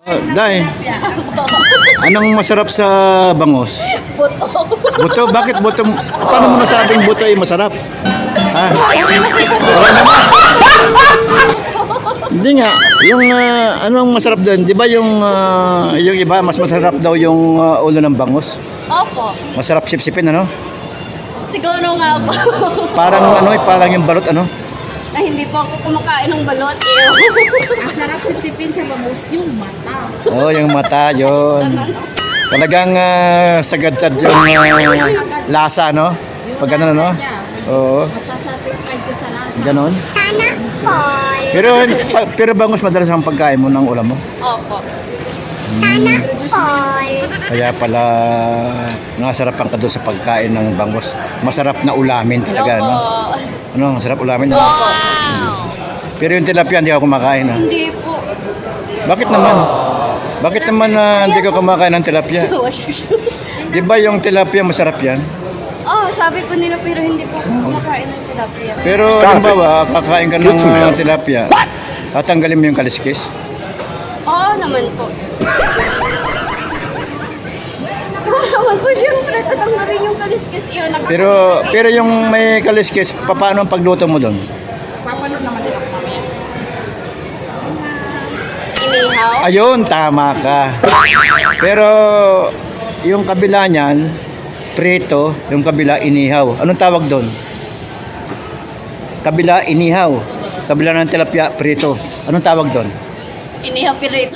Day, anong masarap sa bangus? Buto. Buto? Bakit buto? Paano mo nasabing buto ay masarap? Ha? Wala naman. Hindi nga. Yung anong masarap doon? Di ba yung iba, mas masarap daw yung ulo ng bangus? Opo. Masarap sipsipin, ano? Siguro nga po. Parang yung balot, ano? Ay, hindi po ako kumakain ng balot. Ang sarap sipsipin sa bangus yung mata. Oh, yung mata, yun. Talagang sagad-sad yung lasa, no? Pag ganun, no? Oo. Masasatisfied ka sa lasa. Ganon. Sana all. Pero bangus madalas ang pagkain mo ng ulam mo? Opo. Sana all. Kaya pala nasarapan ka doon sa pagkain ng bangus. Masarap na ulamin talaga, no? Ano, masarap ulamin, no? Opo. Pero yung tilapia hindi ako kumakain, no? Hindi po. Bakit naman? Bakit naman hindi ka kumakain ng tilapia? Di ba yung tilapia masarap yan? Oh, sabi po nila pero hindi po ako kumakain ng tilapia. Pero halimbawa, kakain ka ng tilapia, tatanggalin mo yung kaliskis? Oo naman po. Oo naman po, siyempre, tatanggalin yung kaliskis yun. Pero yung may kaliskis, paano ang pagluto mo doon? Papanood naman nila ko mamaya. Inihaw? Ayun, tama ka. Pero yung kabila niyan, prito, yung kabila inihaw. Anong tawag doon? Kabila inihaw. Kabila ng tilapia, prito. Anong tawag doon? Inihaw pirito.